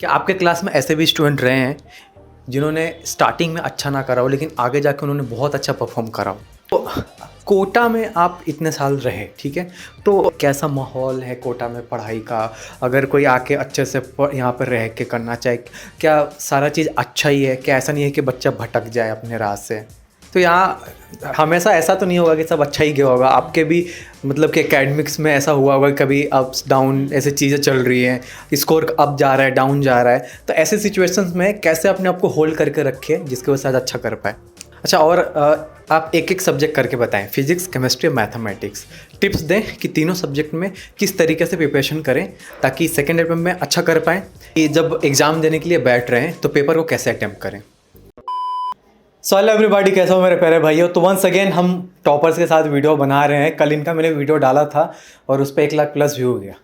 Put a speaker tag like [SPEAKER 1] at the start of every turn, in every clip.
[SPEAKER 1] क्या आपके क्लास में ऐसे भी स्टूडेंट रहे हैं जिन्होंने स्टार्टिंग में अच्छा ना करा हो लेकिन आगे जाके उन्होंने बहुत अच्छा परफॉर्म करा हो? तो कोटा में आप इतने साल रहे, ठीक है, तो कैसा माहौल है कोटा में पढ़ाई का? अगर कोई आके अच्छे से यहाँ पर रह के करना चाहे, क्या सारा चीज़ अच्छा ही है? क्या ऐसा नहीं है कि बच्चा भटक जाए अपने राह से? तो यहाँ हमेशा ऐसा तो नहीं होगा कि सब अच्छा ही गया होगा, आपके भी मतलब कि एकेडमिक्स में ऐसा हुआ होगा, कभी अप्स डाउन ऐसे चीज़ें चल रही हैं, स्कोर अप जा रहा है डाउन जा रहा है, तो ऐसे सिचुएशंस में कैसे अपने आप को होल्ड करके रखें जिसकी वजह से आज अच्छा कर पाए? अच्छा, और आप एक एक सब्जेक्ट करके बताएं, फिजिक्स, केमिस्ट्री, मैथमेटिक्स, टिप्स दें कि तीनों सब्जेक्ट में किस तरीके से प्रिपरेशन करें ताकि सेकेंड अटेम्प्ट में अच्छा कर पाएँ, कि जब एग्ज़ाम देने के लिए बैठ रहे हैं तो पेपर को कैसे अटैम्प्ट करें। सो हेलो एवरीबॉडी, कैसा हो मेरे प्यारे भाइयों। तो वंस अगेन हम टॉपर्स के साथ वीडियो बना रहे हैं। कल इनका मैंने वीडियो डाला था और उस पर 1 लाख प्लस व्यू हो गया,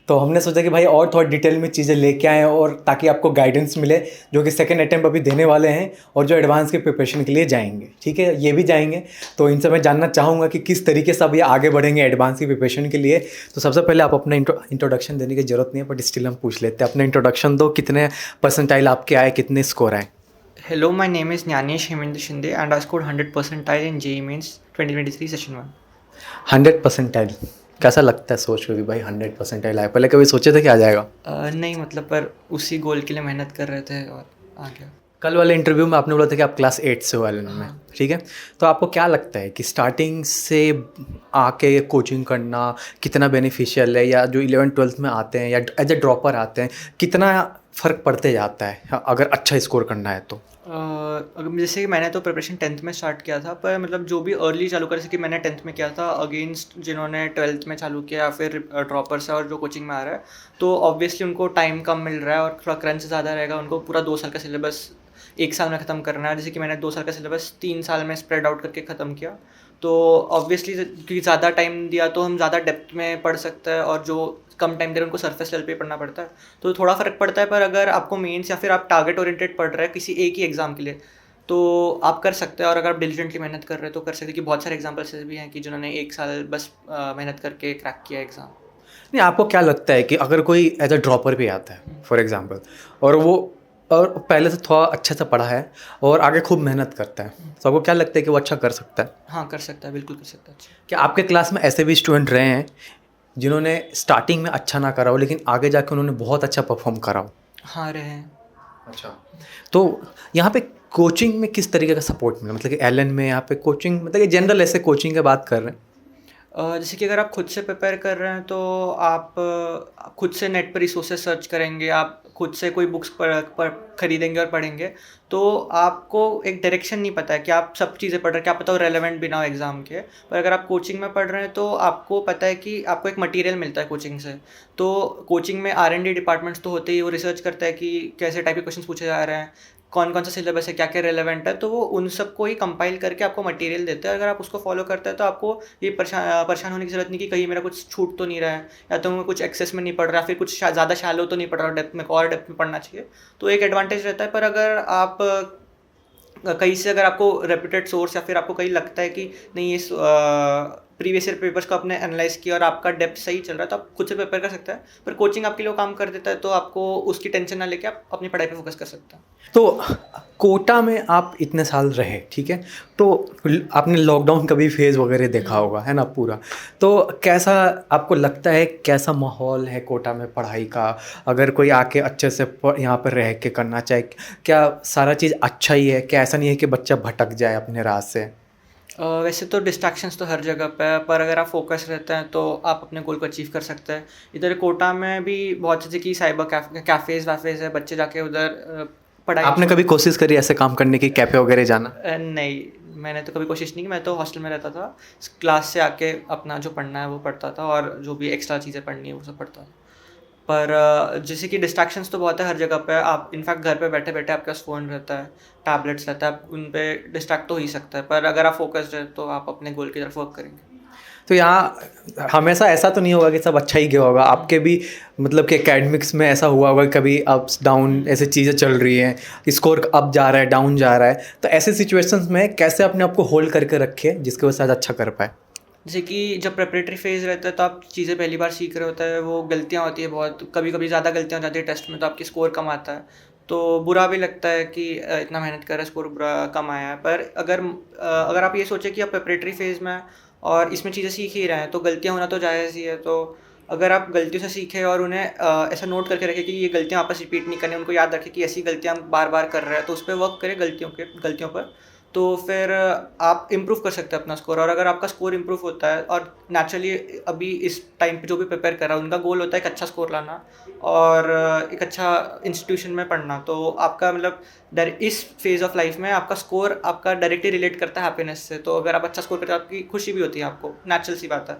[SPEAKER 1] तो हमने सोचा कि भाई और थोड़ा डिटेल में चीज़ें लेके आएँ और ताकि आपको गाइडेंस मिले, जो कि सेकंड अटेम्प्ट अभी देने वाले हैं और जो एडवांस के प्रिपरेशन के लिए जाएंगे, ठीक है, ये भी जाएंगे। तो इनसे मैं जानना चाहूँगा कि किस तरीके से अब ये आगे बढ़ेंगे एडवांस की प्रिपरेशन के लिए। तो सबसे पहले आप अपना इंट्रोडक्शन देने की ज़रूरत नहीं है, बट स्टिल हम पूछ लेते हैं, अपना इंट्रोडक्शन दो, कितने परसेंटाइल आपके आए, कितने स्कोर आए?
[SPEAKER 2] Hello, my name is Jnanish Hemendra Shinde and I scored 100 percentile in JEE Mains 2023 Session 1.
[SPEAKER 1] 100 percentile कैसा लगता है सोच के भी भाई 100 परसेंटाइल आया? पहले कभी सोचे थे कि आ जाएगा?
[SPEAKER 2] नहीं मतलब पर उसी गोल के लिए मेहनत कर रहे थे और आ गया।
[SPEAKER 1] कल वाले इंटरव्यू में आपने बोला था कि आप क्लास 8 से वाले में,
[SPEAKER 2] हाँ।
[SPEAKER 1] ठीक है, तो आपको क्या लगता है कि स्टार्टिंग से आके कोचिंग करना कितना बेनिफिशियल है, या जो 11th-12th में आते हैं या एज ए ड्रॉपर आते हैं, कितना फ़र्क पड़ते जाता है अगर अच्छा स्कोर करना है तो?
[SPEAKER 2] अगर जैसे कि मैंने तो प्रिपरेशन 10th में स्टार्ट किया था, पर मतलब जो भी अर्ली चालू कर, जैसे कि मैंने 10th में किया था अगेंस्ट जिन्होंने 12th में चालू किया या फिर ड्रॉपर्स है और जो कोचिंग में आ रहा है, तो ऑब्वियसली उनको टाइम कम मिल रहा है और थोड़ा क्रंच ज़्यादा रहेगा। उनको पूरा 2 साल का सिलेबस 1 साल में ख़त्म करना है, जैसे कि मैंने 2 साल का सिलेबस 3 साल में स्प्रेड आउट करके ख़त्म किया। तो ऑब्वियसली क्योंकि ज़्यादा टाइम दिया तो हम ज़्यादा डेप्थ में पढ़ सकते हैं, और जो कम टाइम दे रहे हैं उनको सरफेस लेवल पे पढ़ना पड़ता है, तो थोड़ा फ़र्क पड़ता है। पर अगर आपको मेंस या फिर आप टारगेट ओरिएंटेड पढ़ रहे हैं किसी एक ही एग्ज़ाम के लिए, तो आप कर सकते हैं। और अगर आप डिलिजेंटली मेहनत कर रहे हैं तो कर सकते हैं, कि बहुत सारे एग्जाम्पल्स भी हैं कि जिन्होंने 1 साल बस मेहनत करके क्रैक किया एग्ज़ाम।
[SPEAKER 1] नहीं, आपको क्या लगता है कि अगर कोई एज अ ड्रॉपर भी आता है फॉर एग्जांपल, और पहले से थोड़ा अच्छे से पढ़ा है और आगे खूब मेहनत करता है, तो आपको क्या लगता है कि वो अच्छा कर सकता है?
[SPEAKER 2] हाँ, कर सकता है, बिल्कुल कर सकता है। अच्छा,
[SPEAKER 1] क्या आपके क्लास में ऐसे भी स्टूडेंट रहे हैं जिन्होंने स्टार्टिंग में अच्छा ना करा हो लेकिन आगे जाके उन्होंने बहुत अच्छा परफॉर्म करा हो?
[SPEAKER 2] हाँ रहे हैं।
[SPEAKER 1] अच्छा, तो यहाँ पे कोचिंग में किस तरीके का सपोर्ट मिला? मतलब कि एलन में यहाँ पे कोचिंग, मतलब कि जनरल ऐसे कोचिंग की बात कर रहे हैं।
[SPEAKER 2] जैसे कि अगर आप खुद से प्रिपेयर कर रहे हैं तो आप खुद से नेट पर रिसोर्सेज सर्च करेंगे, आप खुद से कोई बुक्स पर खरीदेंगे और पढ़ेंगे, तो आपको एक डायरेक्शन नहीं पता है कि आप सब चीज़ें पढ़ रहे हैं, क्या पता हो रेलेवेंट भी ना हो एग्ज़ाम के। पर अगर आप कोचिंग में पढ़ रहे हैं तो आपको पता है कि आपको एक मटेरियल मिलता है कोचिंग से। तो कोचिंग में R&D डिपार्टमेंट्स तो होते ही, वो रिसर्च करता है कि कैसे टाइप के क्वेश्चन पूछे जा रहे हैं, कौन कौन सा सिलेबस है, क्या क्या रेलेवेंट है, तो वो उन सबको ही कंपाइल करके आपको मटेरियल देते हैं। अगर आप उसको फॉलो करते हैं तो आपको ये परेशान होने की ज़रूरत नहीं कि कहीं मेरा कुछ छूट तो नहीं रहा है, या तो मैं कुछ एक्सेस में नहीं पढ़ रहा, फिर कुछ ज़्यादा शैलो तो नहीं पढ़ रहा, डेप्थ में और डेप्थ में पढ़ना चाहिए, तो एक एडवांटेज रहता है। पर अगर आप कहीं से, अगर आपको रेप्यूटेड सोर्स या फिर आपको कहीं लगता है कि नहीं, ये प्रीवियस ईयर पेपर्स को आपने एनालाइज किया और आपका डेप्थ सही चल रहा है, तो आप खुद से प्रिपेयर कर सकते हैं। पर कोचिंग आपके लिए काम कर देता है, तो आपको उसकी टेंशन ना लेके आप अपनी पढ़ाई पे फोकस कर सकते हैं।
[SPEAKER 1] तो कोटा में आप इतने साल रहे, ठीक है, तो आपने लॉकडाउन का भी फेज़ वगैरह देखा होगा, है ना, पूरा। तो कैसा आपको लगता है, कैसा माहौल है कोटा में पढ़ाई का? अगर कोई आके अच्छे से यहाँ पर रह के करना चाहे, क्या सारा चीज़ अच्छा ही है? क्या ऐसा नहीं है कि बच्चा भटक जाए अपने राह से?
[SPEAKER 2] वैसे तो डिस्ट्रैक्शंस तो हर जगह पे है, पर अगर आप फोकस रहते हैं तो आप अपने गोल को अचीव कर सकते हैं। इधर कोटा में भी बहुत जैसे कि साइबर कैफ़ेज़ वैफ़ेज़ है, बच्चे जाके उधर पढ़ाई।
[SPEAKER 1] आपने कभी कोशिश करी ऐसे काम करने की, कैफ़े वगैरह जाना?
[SPEAKER 2] नहीं, मैंने तो कभी कोशिश नहीं की। मैं तो हॉस्टल में रहता था, क्लास से आके अपना जो पढ़ना है वो पढ़ता था, और जो भी एक्स्ट्रा चीज़ें पढ़नी है वो सब पढ़ता था। पर जैसे कि डिस्ट्रैक्शंस तो बहुत है हर जगह पे। आप इनफैक्ट घर पे बैठे बैठे आपके पास फ़ोन रहता है, टैबलेट्स रहता है, आप उन पे डिस्ट्रैक्ट तो हो ही सकता है। पर अगर आप फोकस्ड है तो आप अपने गोल की तरफ वर्क करेंगे।
[SPEAKER 1] तो यहाँ हमेशा ऐसा तो नहीं होगा कि सब अच्छा ही गया होगा, आपके भी मतलब कि एकेडमिक्स में ऐसा हुआ होगा, कभी अप्स डाउन ऐसे चीज़ें चल रही हैं, स्कोर अप जा रहा है डाउन जा रहा है, तो ऐसे सिचुएशंस में कैसे अपने आप को होल्ड करके रखें जिसकी वजह से आज अच्छा कर पाए?
[SPEAKER 2] जैसे कि जब प्रेपरेटरी फेज़ रहता है तो आप चीज़ें पहली बार सीख रहे होते हैं, वो गलतियाँ होती है बहुत, कभी-कभी ज़्यादा गलतियाँ हो जाती है टेस्ट में तो आपकी स्कोर कम आता है। तो बुरा भी लगता है कि इतना मेहनत कर रहे हैं, स्कोर बुरा कम आया है। पर अगर आप ये सोचें कि आप प्रेपरेटरी फेज़ में हैं और इसमें चीज़ें सीख ही रहे हैं, तो गलतियाँ होना तो जायज़ ही है। तो अगर आप गलतियों से सीखें और उन्हें ऐसा नोट करके रखें कि ये गलतियाँ वापस रिपीट नहीं करनी, उनको याद रखें कि ऐसी गलतियाँ हम बार-बार कर रहे हैं, तो उस पे वर्क करें गलतियों पर। तो फिर आप इम्प्रूव कर सकते हैं अपना स्कोर। और अगर आपका स्कोर इम्प्रूव होता है और नेचुरली अभी इस टाइम पे जो भी प्रिपेयर कर रहा है उनका गोल होता है एक अच्छा स्कोर लाना और एक अच्छा इंस्टीट्यूशन में पढ़ना, तो आपका मतलब इस फेज़ ऑफ लाइफ में आपका स्कोर आपका डायरेक्टली रिलेट करता है हैप्पीनेस से। तो अगर आप अच्छा स्कोर करते हो आपकी खुशी भी होती है, आपको नेचुरल सी बात है।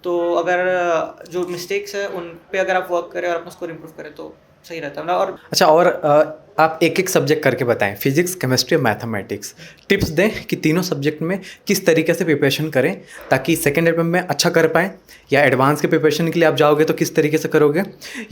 [SPEAKER 2] तो अगर जो मिस्टेक्स है उन पे अगर आप वर्क करें और अपना स्कोर इम्प्रूव करें तो सही रहता है। मतलब और
[SPEAKER 1] अच्छा, और आप एक एक सब्जेक्ट करके बताएं, फिजिक्स, केमिस्ट्री, मैथमेटिक्स। टिप्स दें कि तीनों सब्जेक्ट में किस तरीके से प्रिपरेशन करें ताकि सेकेंड अटेम्प्ट में अच्छा कर पाएँ, या एडवांस के प्रिपरेशन के लिए आप जाओगे तो किस तरीके से करोगे,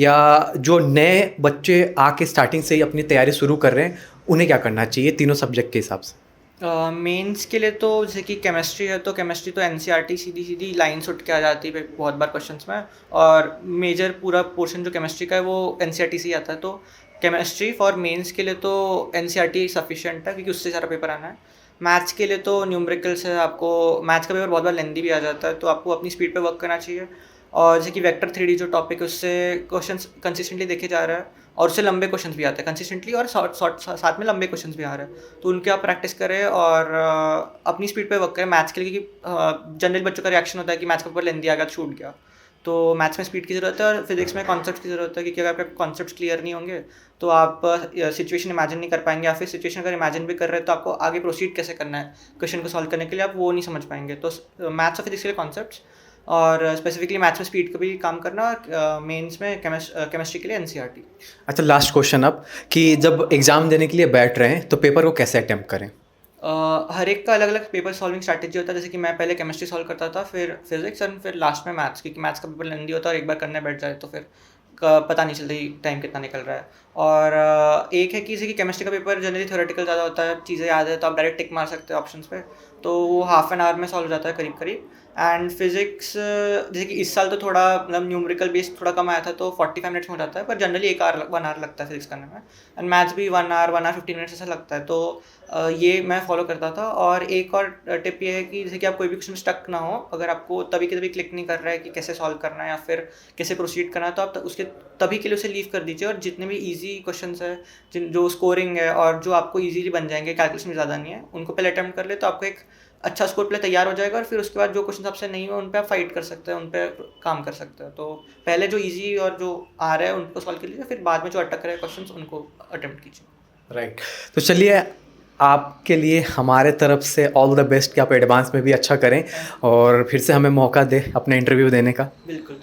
[SPEAKER 1] या जो नए बच्चे आके स्टार्टिंग से ही अपनी तैयारी शुरू कर रहे हैं उन्हें क्या करना चाहिए तीनों सब्जेक्ट के हिसाब से।
[SPEAKER 2] मेंस के लिए तो जैसे कि केमिस्ट्री है तो केमिस्ट्री तो एनसीईआरटी सीधी सीधी लाइन्स उठ के आ जाती है बहुत बार क्वेश्चंस में, और मेजर पूरा पोर्शन जो केमिस्ट्री का है वो एनसीईआरटी से ही आता है। तो केमिस्ट्री फॉर मेंस के लिए तो एनसीईआरटी सफिशिएंट है क्योंकि उससे सारा पेपर आना है। मैथ्स के लिए तो न्यूमेरिकल्स है, आपको मैथ्स का पेपर बहुत बार लेंदी भी आ जाता है, तो आपको अपनी स्पीड पे वर्क करना चाहिए। और जैसे कि वेक्टर 3D जो टॉपिक है उससे क्वेश्चंस कंसिस्टेंटली देखे जा रहा है और उससे लंबे क्वेश्चंस भी आते हैं कंसिस्टेंटली, और साथ में लंबे क्वेश्चंस भी आ रहे हैं, तो उनके आप प्रैक्टिस करें और अपनी स्पीड पे वर्क करें। मैथ्स के लिए क्योंकि जनरल बच्चों का रिएक्शन होता है कि मैथ्स का पेपर लेंदी आ गया, छूट गया। तो मैथ्स में स्पीड की ज़रूरत है और फिजिक्स में कॉन्सेप्ट की ज़रूरत है, क्योंकि अगर आपके कॉन्सेप्ट्स क्लियर नहीं होंगे तो आप सिचुएशन इमेजिन नहीं कर पाएंगे, या फिर सिचुएशन अगर इमेजिन भी कर रहे हैं तो आपको आगे प्रोसीड कैसे करना है क्वेश्चन को सॉल्व करने के लिए, आप वो नहीं समझ पाएंगे। तो मैथ्स और फिजिक्स के लिए कॉन्सेप्ट्स, और स्पेसिफिकली मैथ्स में स्पीड का भी काम करना, और मेंस में केमिस्ट्री के लिए एनसीईआरटी।
[SPEAKER 1] अच्छा, लास्ट क्वेश्चन अब, कि जब एग्ज़ाम देने के लिए बैठ रहे हैं तो पेपर को कैसे अटेम्प्ट करें।
[SPEAKER 2] हर एक का अलग अलग पेपर सॉल्विंग स्ट्रैटेजी होता है। जैसे कि मैं पहले केमिस्ट्री सॉल्व करता था, फिर फिजिक्स, एंड फिर लास्ट में मैथ्स, क्योंकि मैथ्स का पेपर लेंदी होता है और एक बार करने बैठ जाए तो फिर पता नहीं चलता टाइम कितना निकल रहा है। और एक है कि जैसे कि केमिस्ट्री का पेपर जनरली थ्योरेटिकल ज़्यादा होता है, चीज़ें याद है तो आप डायरेक्ट टिक मार सकते हो ऑप्शंस पे, तो वो हाफ एन आवर में सॉल्व हो जाता है करीब करीब। एंड फिजिक्स जैसे कि इस साल तो थोड़ा मतलब न्यूमेरिकल बेस थोड़ा कम आया था तो 45 मिनट्स में हो जाता है, पर जनरली 1 आवर लगता है फिजिक्स करने में। एंड मैथ्स भी 1 आवर 15 मिनट्स ऐसा लगता है। तो ये मैं फॉलो करता था। और एक और टिप ये है कि जैसे कि आप कोई भी क्वेश्चन स्टक ना हो, अगर आपको तभी के तभी क्लिक नहीं कर रहा है कि कैसे सॉल्व करना है या फिर कैसे प्रोसीड करना है, तो आप उसके तभी के लिए उसे लीव कर दीजिए। और जितने भी ईजी क्वेश्चंस है, जो स्कोरिंग है और जो आपको ईजीली बन जाएंगे, कैलकुलेशन में ज़्यादा नहीं है, उनको पहले अटेम्प्ट कर ले तो आपको एक अच्छा स्कोर प्ले तैयार हो जाएगा। और फिर उसके बाद जो क्वेश्चन आपसे नहीं हुए उन पर आप फाइट कर सकते हैं, उन पर काम कर सकते हैं। तो पहले जो ईजी और जो आ रहा है उनको सॉल्व कर लीजिए, फिर बाद में जो अटक रहे क्वेश्चन उनको अटेम्प्ट कीजिए।
[SPEAKER 1] राइट, तो चलिए, आपके लिए हमारे तरफ से ऑल द बेस्ट कि आप एडवांस में भी अच्छा करें और फिर से हमें मौका दें अपने इंटरव्यू देने का।
[SPEAKER 2] बिल्कुल।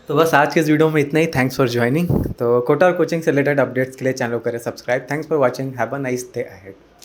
[SPEAKER 1] तो बस आज के इस वीडियो में इतना ही। Thanks for joining. तो कोटा और कोचिंग से रिलेटेड अपडेट्स के लिए चैनल को करें subscribe. Thanks for watching. Have a nice day ahead.